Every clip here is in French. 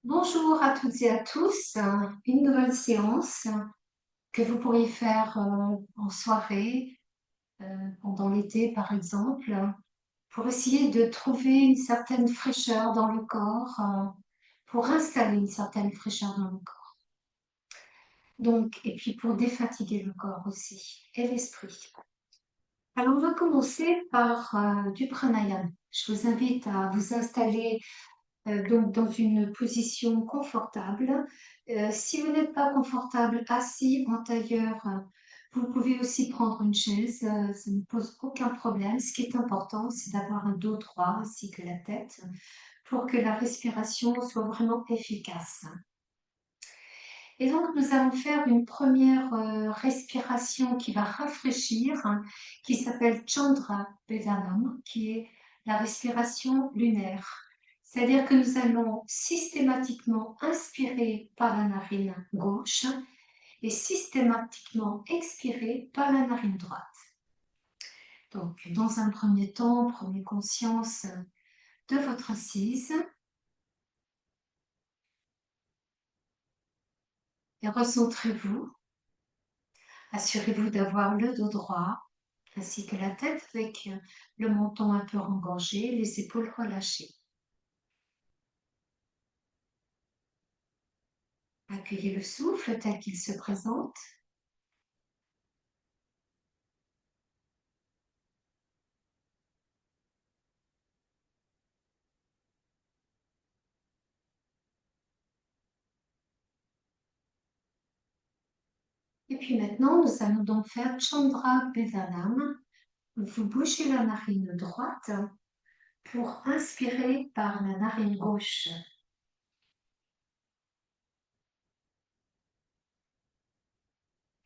Bonjour à toutes et à tous. Une nouvelle séance que vous pourriez faire en soirée, pendant l'été par exemple, pour essayer de trouver une certaine fraîcheur dans le corps, pour installer une certaine fraîcheur dans le corps. Donc, et puis pour défatiguer le corps aussi et l'esprit. Alors, on va commencer par du pranayama. Je vous invite à vous installer donc dans une position confortable. Si vous n'êtes pas confortable assis en tailleur, vous pouvez aussi prendre une chaise, ça ne pose aucun problème. Ce qui est important, c'est d'avoir un dos droit ainsi que la tête pour que la respiration soit vraiment efficace. Et donc, nous allons faire une première respiration qui va rafraîchir, qui s'appelle Chandra Vedanam, qui est la respiration lunaire. C'est-à-dire que nous allons systématiquement inspirer par la narine gauche et systématiquement expirer par la narine droite. Donc, dans un premier temps, prenez conscience de votre assise et recentrez-vous. Assurez-vous d'avoir le dos droit ainsi que la tête avec le menton un peu engorgé, les épaules relâchées. Accueillez le souffle tel qu'il se présente. Et puis maintenant, nous allons donc faire Chandra Bhavanam. Vous bougez la narine droite pour inspirer par la narine gauche.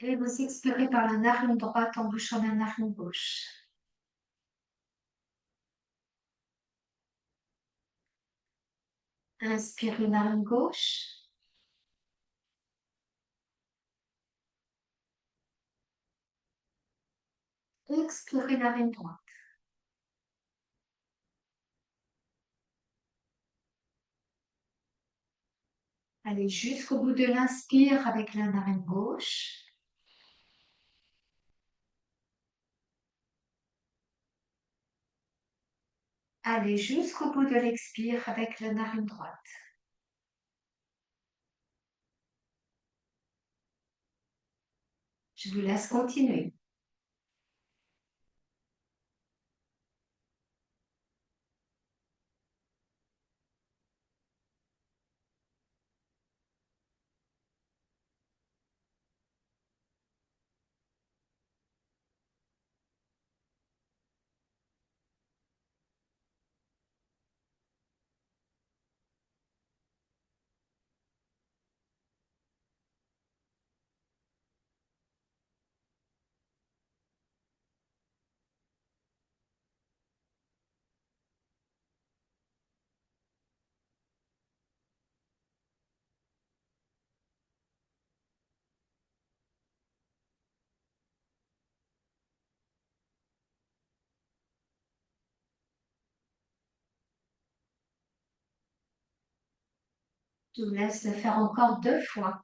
Et vous expirez par la narine droite en bouchant la narine gauche. Inspirez narine gauche. Expirez narine droite. Allez jusqu'au bout de l'inspire avec la narine gauche. Allez jusqu'au bout de l'expire avec la narine droite. Je vous laisse continuer. Je vous laisse le faire encore 2 fois.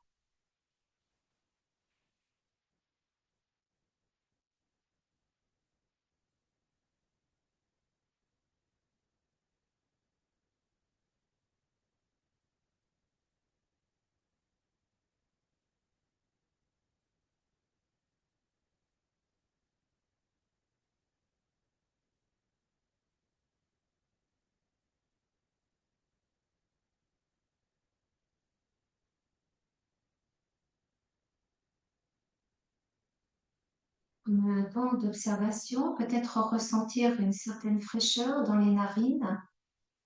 Un temps d'observation, peut-être ressentir une certaine fraîcheur dans les narines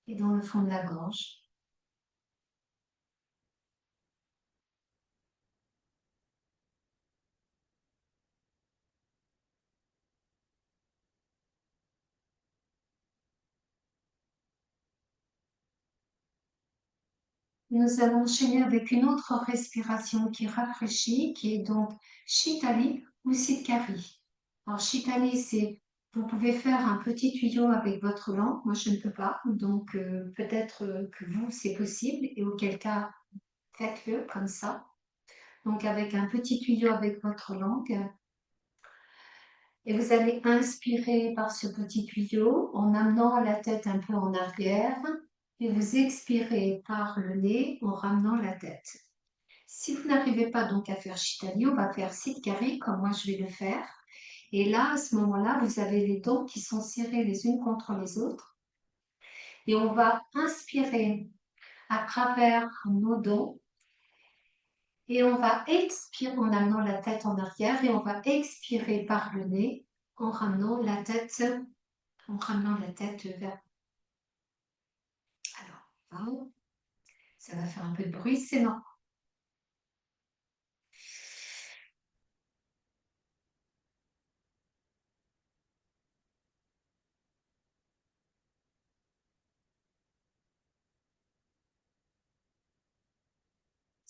et dans le fond de la gorge. Nous allons enchaîner avec une autre respiration qui rafraîchit, qui est donc Shitali ou Sitkari. Alors Shitali, c'est Vous pouvez faire un petit tuyau avec votre langue. Moi, je ne peux pas. Donc, peut-être que vous, c'est possible. Et auquel cas, faites-le comme ça. Donc, avec un petit tuyau avec votre langue. Et vous allez inspirer par ce petit tuyau en amenant la tête un peu en arrière. Et vous expirez par le nez en ramenant la tête. Si vous n'arrivez pas donc à faire Shitali, on va faire Sitkari comme moi je vais le faire. Et là, à ce moment-là, vous avez les dents qui sont serrées les unes contre les autres. Et on va inspirer à travers nos dents. Et on va expirer en amenant la tête en arrière. Et on va expirer par le nez en ramenant la tête, vers. Alors, ça va faire un peu de bruit, c'est normal.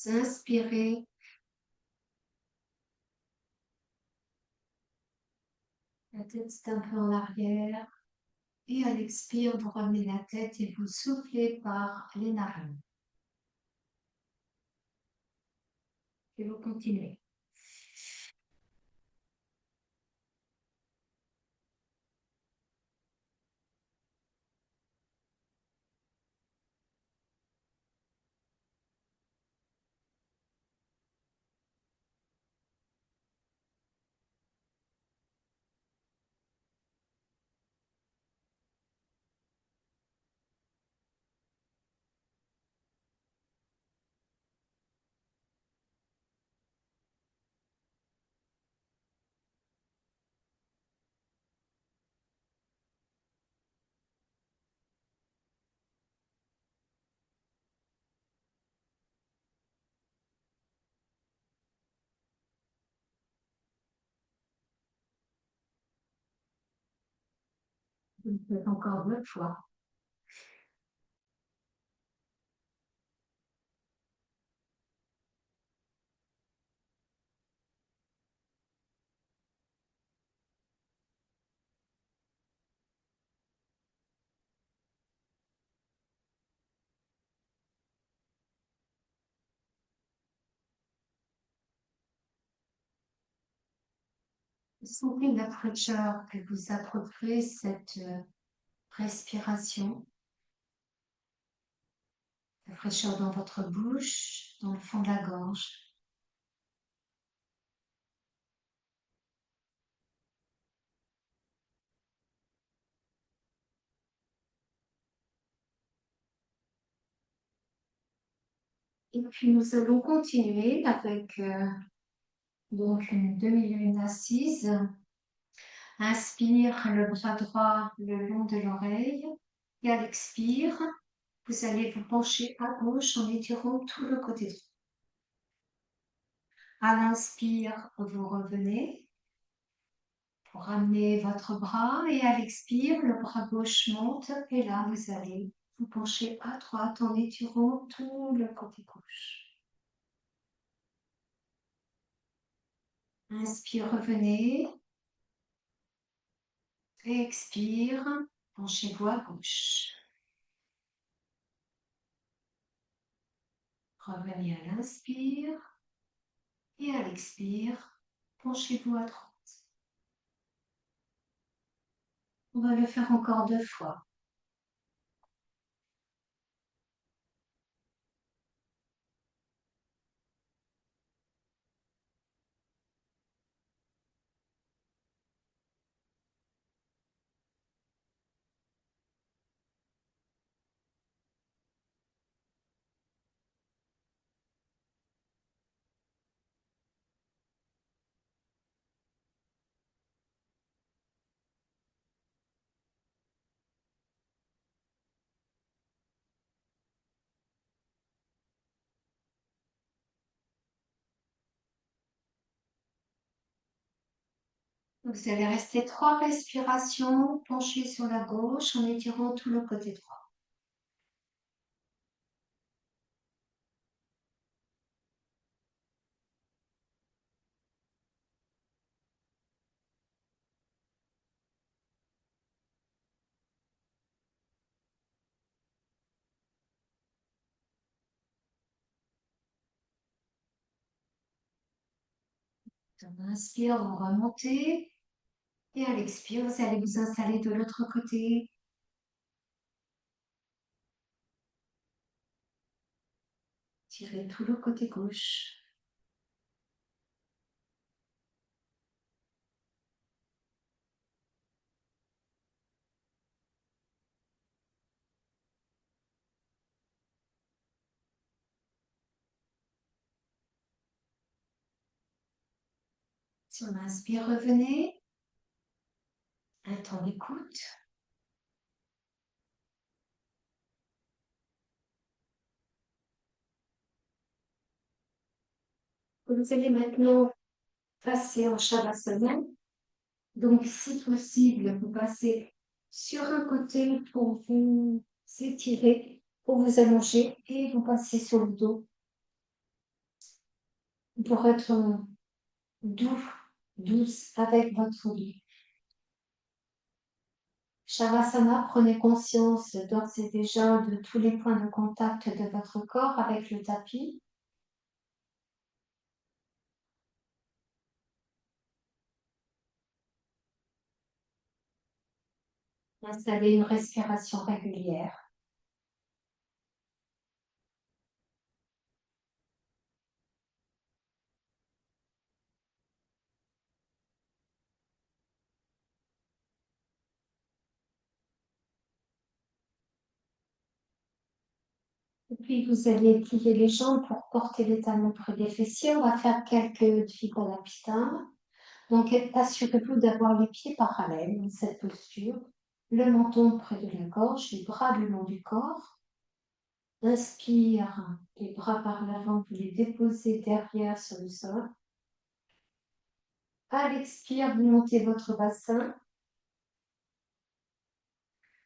Inspirez. La tête c'est un peu en arrière. Et à l'expire, vous ramenez la tête et vous soufflez par les narines. Et vous continuez. Vous le faites encore 2 fois. Vous sentez la fraîcheur que vous apportez cette respiration, la fraîcheur dans votre bouche, dans le fond de la gorge. Et puis nous allons continuer avec donc une demi-lune assise. Inspire le bras droit le long de l'oreille et à l'expire, vous allez vous pencher à gauche en étirant tout le côté droit. À l'inspire, vous revenez pour ramener votre bras et à l'expire, le bras gauche monte et là, vous allez vous pencher à droite en étirant tout le côté gauche. Inspire, revenez. Expire, penchez-vous à gauche. Revenez à l'inspire et à l'expire, penchez-vous à droite. On va le faire encore 2 fois. Vous allez rester 3 respirations, penchées sur la gauche en étirant tout le côté droit. Inspire, vous remontez. Et à l'expire, vous allez vous installer de l'autre côté. Tirez tout le côté gauche. Si on inspire, revenez. Un temps d'écoute. Vous allez maintenant passer en Shavasana. Donc, si possible, vous passez sur un côté pour vous étirer, pour vous allonger et vous passez sur le dos pour être doux, douce avec votre lit. Shavasana, prenez conscience d'ores et déjà de tous les points de contact de votre corps avec le tapis. Installez une respiration régulière. Et puis, vous allez plier les jambes pour porter les talons près des fessiers. On va faire quelques Dvikonapita. Donc, assurez-vous d'avoir les pieds parallèles dans cette posture. Le menton près de la gorge, les bras le long du corps. Inspire, les bras par l'avant, vous les déposez derrière sur le sol. À l'expire, vous montez votre bassin.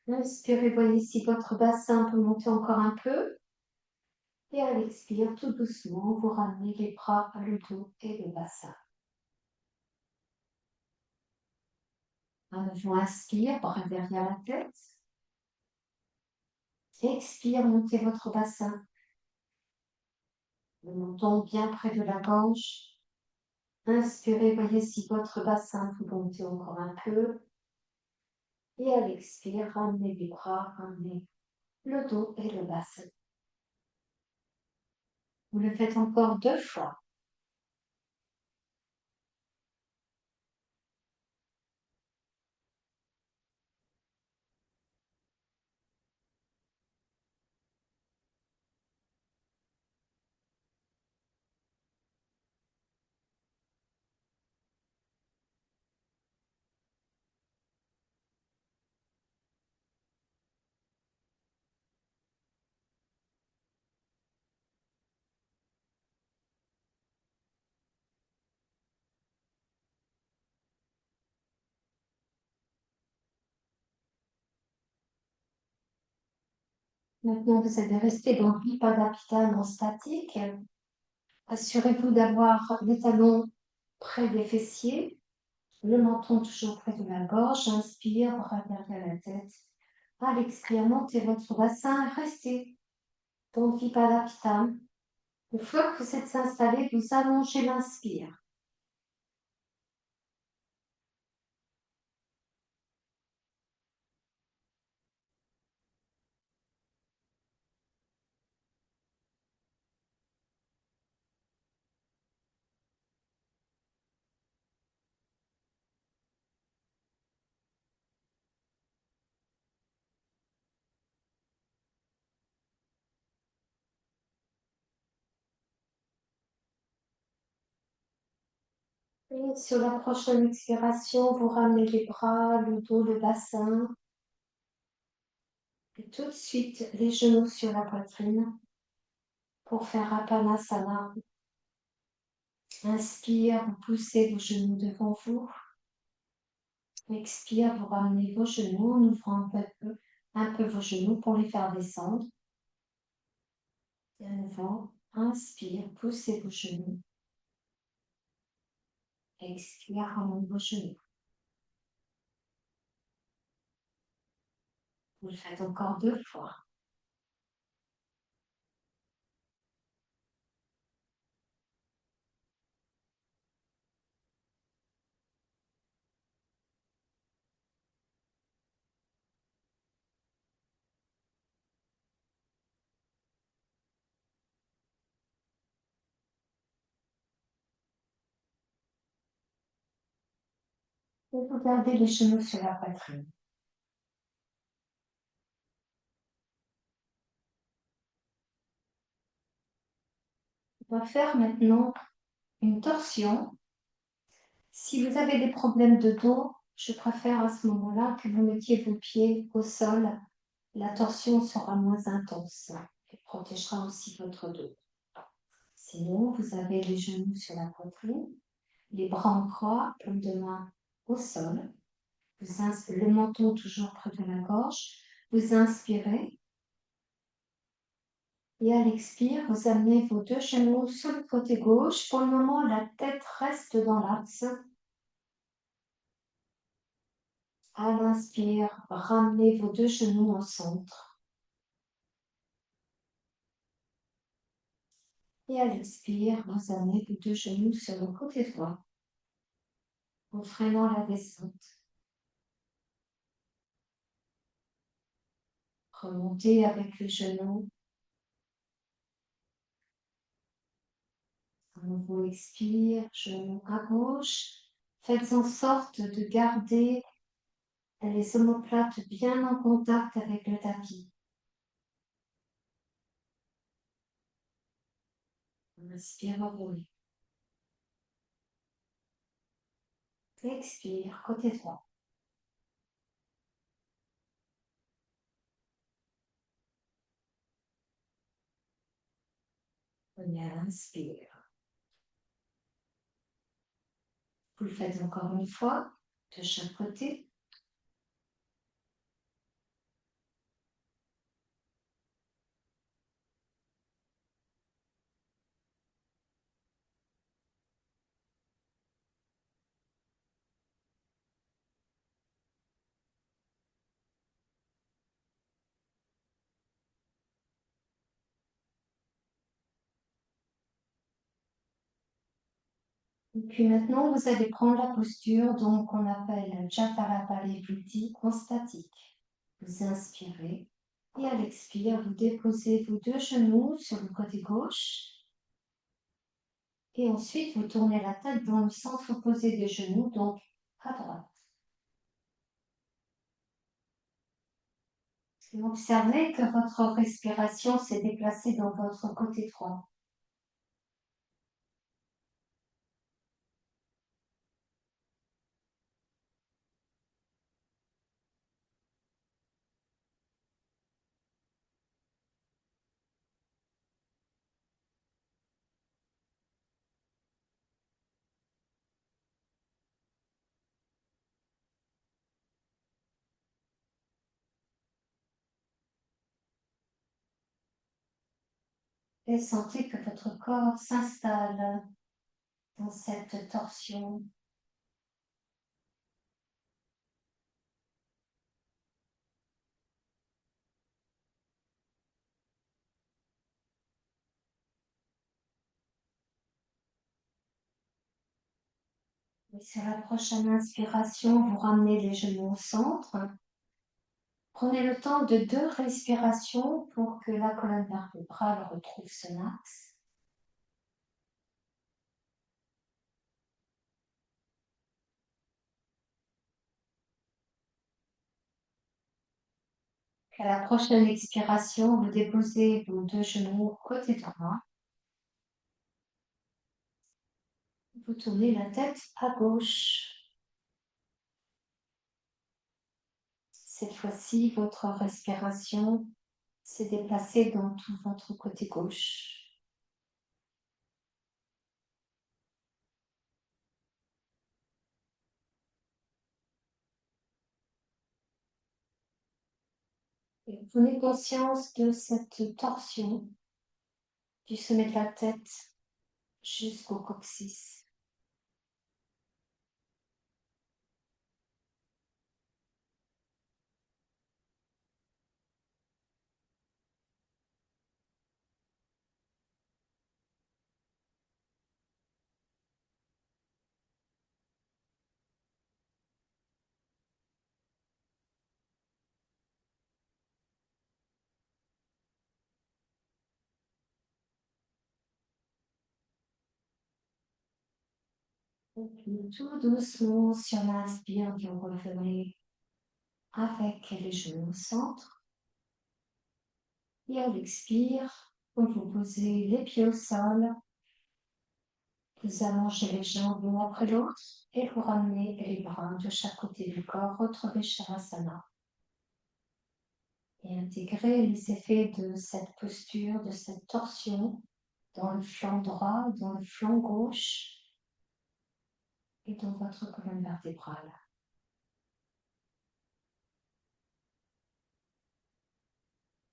Inspirez, voyez si votre bassin peut monter encore un peu. Et à l'expire, tout doucement, vous ramenez les bras à le dos et le bassin. À nouveau, inspire, bras derrière la tête. Expire, montez votre bassin. Le menton bien près de la gorge. Inspirez, voyez si votre bassin peut monter encore un peu. Et à l'expire, ramenez les bras, ramenez le dos et le bassin. Vous le faites encore 2 fois. Maintenant, vous allez rester dans Vipadapita non statique. Assurez-vous d'avoir les talons près des fessiers, le menton toujours près de la gorge. Inspire, bras derrière la tête. À l'expire, montez votre bassin et restez dans Vipadapita. Une fois que vous êtes installé, vous allongez l'inspire. Et sur la prochaine expiration, vous ramenez les bras, le dos, le bassin. Et tout de suite, les genoux sur la poitrine pour faire Apanasana. Inspire, vous poussez vos genoux devant vous. Expire, vous ramenez vos genoux en ouvrant un peu vos genoux pour les faire descendre. Et à nouveau, inspire, poussez vos genoux. Expire, ramenez vos genoux. Vous le faites encore 2 fois. Et vous gardez les genoux sur la poitrine. On va faire maintenant une torsion. Si vous avez des problèmes de dos, je préfère à ce moment-là que vous mettiez vos pieds au sol. La torsion sera moins intense et protégera aussi votre dos. Sinon, vous avez les genoux sur la poitrine, les bras en croix, paume de main au sol. Le menton toujours près de la gorge. Vous inspirez et à l'expire, vous amenez vos deux genoux sur le côté gauche. Pour le moment, la tête reste dans l'axe. À l'inspire, ramenez vos deux genoux au centre. Et à l'expire, vous amenez vos deux genoux sur le côté droit en freinant la descente. Remontez avec les genoux. À nouveau, expire, genoux à gauche. Faites en sorte de garder les omoplates bien en contact avec le tapis. Inspire, revenez. Expire, côté droit. Prenez à l'inspire. Vous le faites encore une fois, de chaque côté. Et puis maintenant, vous allez prendre la posture donc qu'on appelle Jatarapalepiti en statique. Vous inspirez et à l'expire, vous déposez vos deux genoux sur le côté gauche. Et ensuite, vous tournez la tête dans le sens opposé des genoux, donc à droite. Et observez que votre respiration s'est déplacée dans votre côté droit. Et sentez que votre corps s'installe dans cette torsion. Et sur la prochaine inspiration, vous ramenez les genoux au centre. Prenez le temps de 2 respirations pour que la colonne vertébrale retrouve son axe. À la prochaine expiration, vous déposez vos 2 genoux côté droit. Vous tournez la tête à gauche. Cette fois-ci, votre respiration s'est déplacée dans tout votre côté gauche. Et prenez conscience de cette torsion du sommet de la tête jusqu'au coccyx. Et puis tout doucement, sur l'inspire, vous revenez avec les genoux au centre. Et à l'expire, vous vous posez les pieds au sol, vous allongez les jambes l'une après l'autre et vous ramenez les bras de chaque côté du corps, retrouvez Shavasana. Et intégrez les effets de cette posture, de cette torsion dans le flanc droit, dans le flanc gauche et dans votre colonne vertébrale.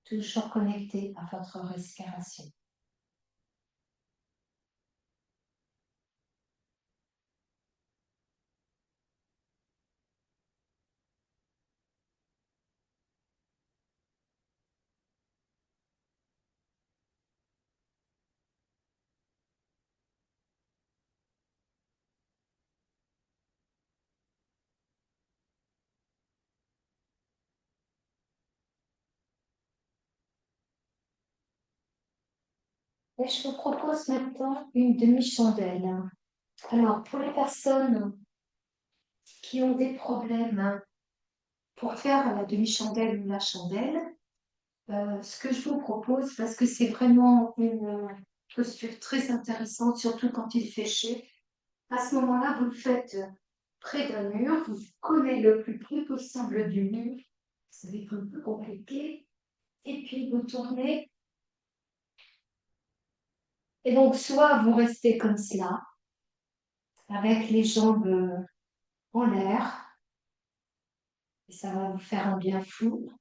Toujours connecté à votre respiration. Et je vous propose maintenant une demi-chandelle. Alors, pour les personnes qui ont des problèmes pour faire la demi-chandelle ou la chandelle, ce que je vous propose, parce que c'est vraiment une posture très intéressante, surtout quand il fait chaud, à ce moment-là, vous le faites près d'un mur, vous collez le plus près possible du mur, ça va être un peu compliqué, et puis vous tournez. Et donc, soit vous restez comme cela, avec les jambes en l'air, et ça va vous faire un bien fou.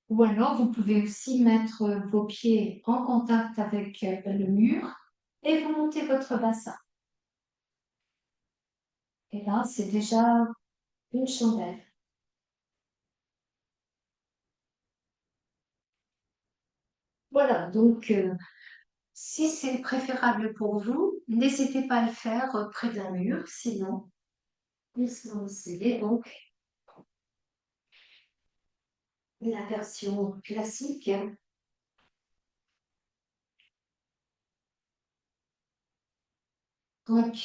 Ou alors, vous pouvez aussi mettre vos pieds en contact avec le mur et vous montez votre bassin. Et là, c'est déjà une chandelle. Voilà, donc si c'est préférable pour vous, n'hésitez pas à le faire près d'un mur, sinon, c'est donc la version classique. Donc,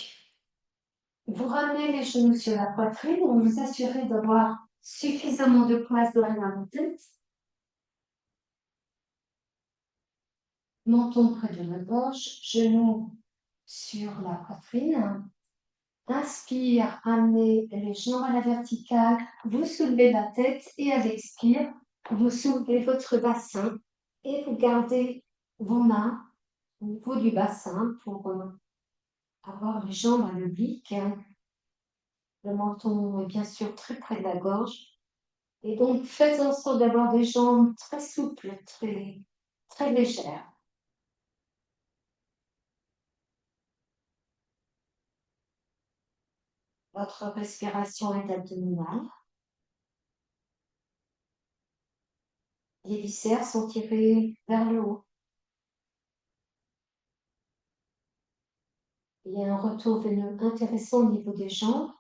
vous ramenez les genoux sur la poitrine, vous vous assurez d'avoir suffisamment de place derrière la tête. Menton près de la gorge, genoux sur la poitrine. Inspire, amenez les jambes à la verticale, vous soulevez la tête et à l'expire, vous soulevez votre bassin et vous gardez vos mains au niveau du bassin pour avoir les jambes à l'oblique. Le menton est bien sûr très près de la gorge. Et donc, faites en sorte d'avoir des jambes très souples, très légères. Votre respiration est abdominale. Les viscères sont tirés vers le haut. Il y a un retour veineux intéressant au niveau des jambes.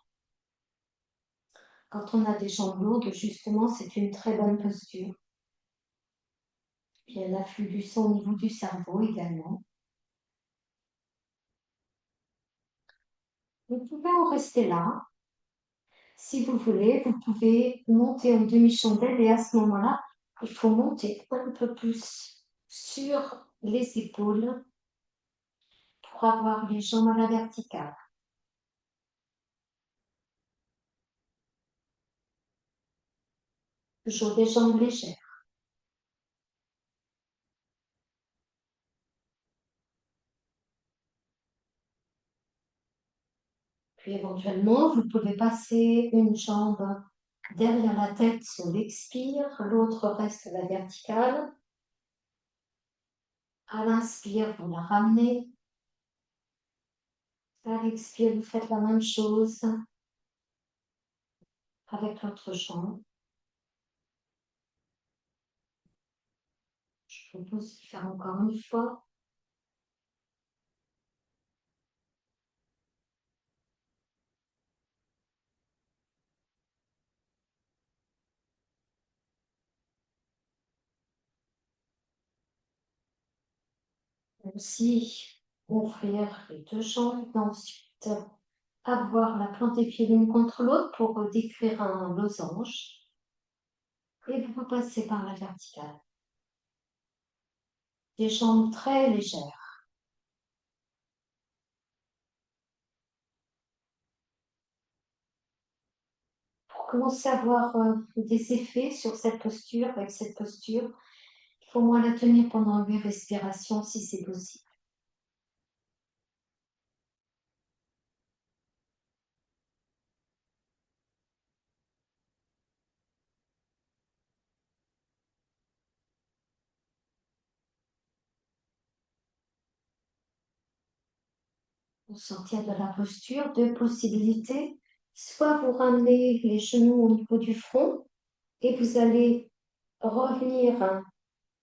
Quand on a des jambes lourdes, justement, c'est une très bonne posture. Il y a un afflux du sang au niveau du cerveau également. Vous pouvez en rester là. Si vous voulez, vous pouvez monter en demi-chandelle et à ce moment-là, il faut monter un peu plus sur les épaules pour avoir les jambes à la verticale. Toujours des jambes légères. Puis éventuellement, vous pouvez passer une jambe derrière la tête sur l'expire, l'autre reste à la verticale. À l'inspire, vous la ramenez. À l'expire, vous faites la même chose avec l'autre jambe. Je propose de faire encore une fois. Aussi, ouvrir les deux jambes, ensuite avoir la plante des pieds l'une contre l'autre pour décrire un losange. Et vous repassez par la verticale. Des jambes très légères. Pour commencer à avoir des effets sur cette posture, avec cette posture, il faut au moins la tenir pendant 8 respirations si c'est possible. Pour sortir de la posture, deux possibilités. Soit vous ramenez les genoux au niveau du front et vous allez revenir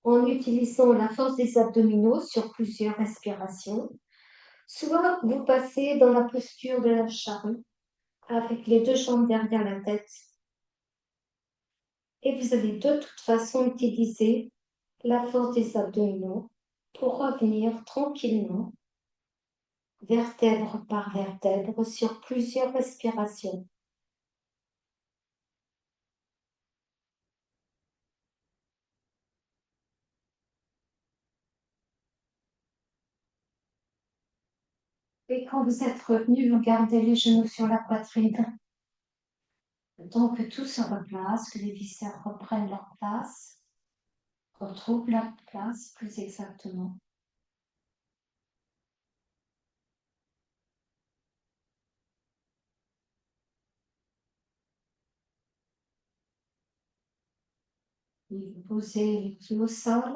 en utilisant la force des abdominaux sur plusieurs respirations. Soit vous passez dans la posture de la charrue avec les deux jambes derrière la tête et vous allez de toute façon utiliser la force des abdominaux pour revenir tranquillement, vertèbre par vertèbre, sur plusieurs respirations. Et quand vous êtes revenu, vous gardez les genoux sur la poitrine. Tant que tout se replace, que les viscères reprennent leur place, retrouvent leur place plus exactement. Et vous posez les pieds au sol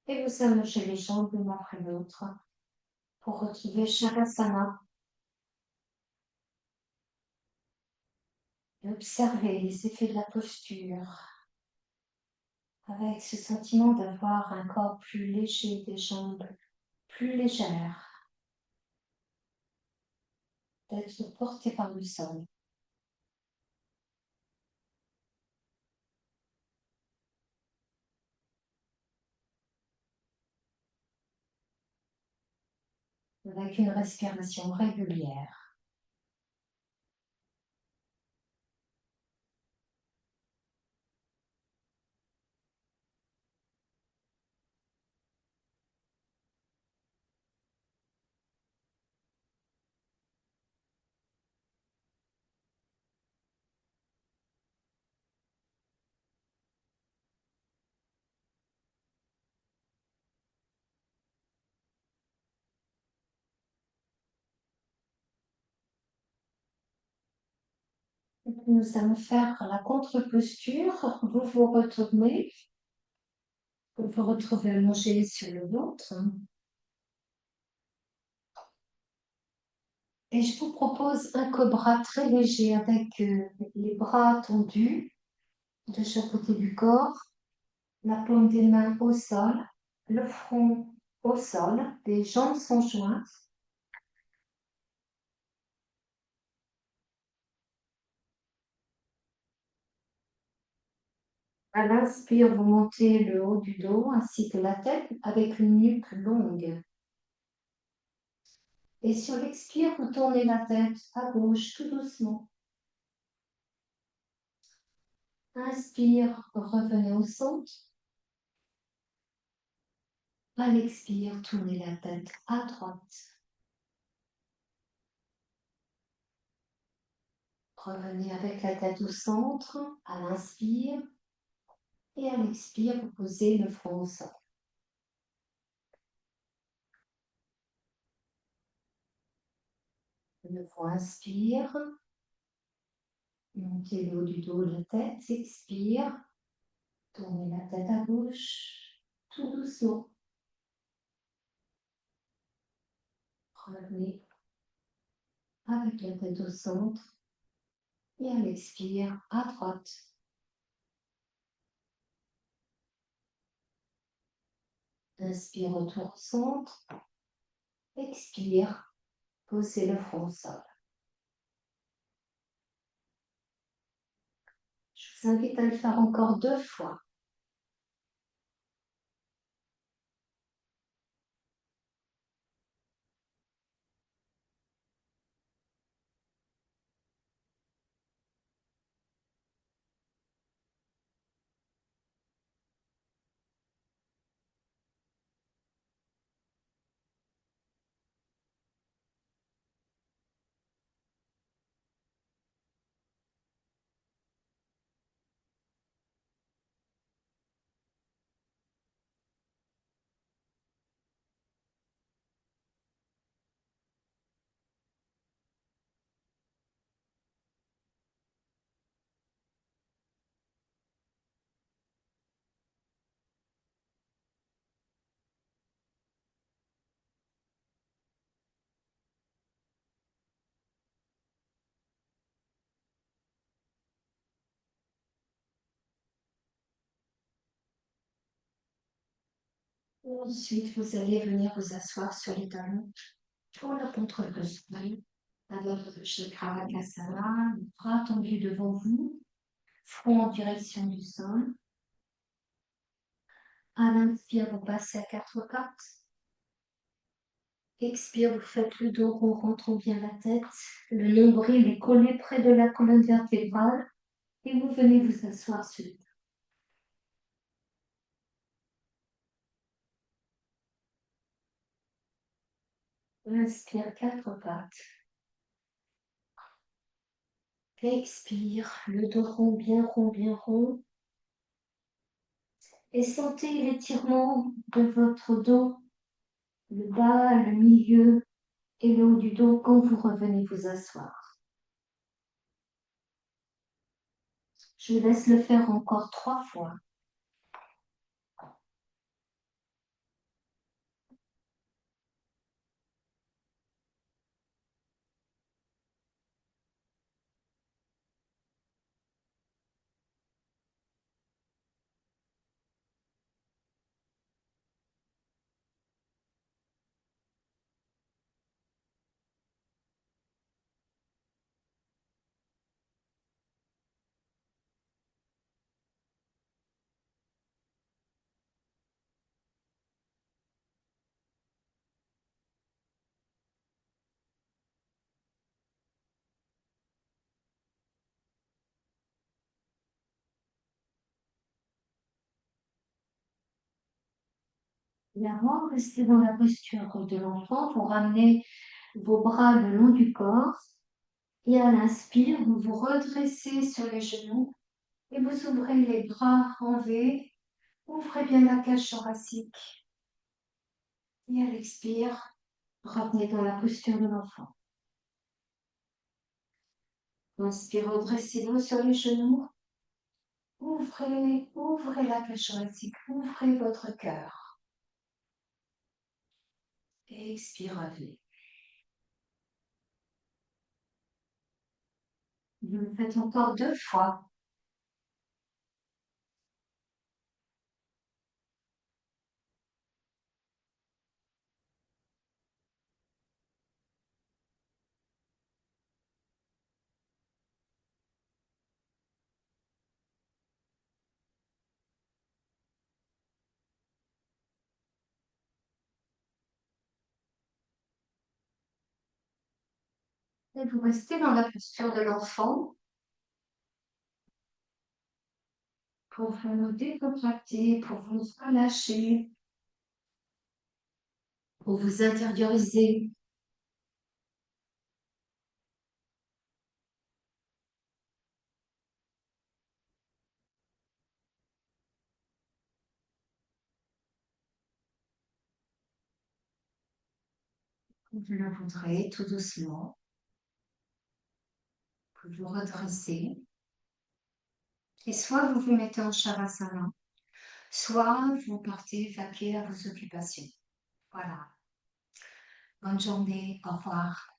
et vous allongez les jambes l'une après l'autre pour retrouver Shavasana. Et observez les effets de la posture avec ce sentiment d'avoir un corps plus léger, des jambes plus légères, d'être porté par le sol. Avec une respiration régulière. Nous allons faire la contre-posture. Vous vous retournez, vous vous retrouvez allongé sur le ventre. Et je vous propose un cobra très léger avec les bras tendus de chaque côté du corps, la paume des mains au sol, le front au sol, les jambes sont jointes. À l'inspire, vous montez le haut du dos ainsi que la tête avec une nuque longue. Et sur l'expire, vous tournez la tête à gauche tout doucement. Inspire, revenez au centre. À l'expire, tournez la tête à droite. Revenez avec la tête au centre, à l'inspire. Et à l'expire, vous posez le front au sol. Le front inspire. Montez le haut du dos, la tête, expire. Tournez la tête à gauche, tout doucement. Revenez avec la tête au centre. Et à l'expire, à droite. Inspire, retour au centre. Expire, posez le front au sol. Je vous invite à le faire encore 2 fois. Ensuite, vous allez venir vous asseoir sur les talons pour le contrôle de sol. Avec le Chakravakasana, les bras tendus devant vous, front en direction du sol. À l'inspire, vous passez à quatre pattes. Expire, vous faites le dos rond, rentrant bien la tête. Le nombril est collé près de la colonne vertébrale. Et vous venez vous asseoir sur le dos. Inspire, quatre pattes. Expire, le dos rond, bien rond, bien rond. Et sentez l'étirement de votre dos, le bas, le milieu et le haut du dos quand vous revenez vous asseoir. Je vous laisse le faire encore 3 fois. Évidemment, restez dans la posture de l'enfant pour ramener vos bras le long du corps. Et à l'inspire, vous vous redressez sur les genoux et vous ouvrez les bras en V. Ouvrez bien la cage thoracique. Et à l'expire, revenez dans la posture de l'enfant. Inspire, redressez-vous sur les genoux. Ouvrez la cage thoracique, ouvrez votre cœur. Et expirez. Vous le faites encore 2 fois. Et vous restez dans la posture de l'enfant pour vous décontracter, pour vous relâcher, pour vous intérioriser. Vous le voudrez tout doucement. Vous vous redressez. Et soit vous vous mettez en Shavasana, soit vous partez vaquer à vos occupations. Voilà. Bonne journée. Au revoir.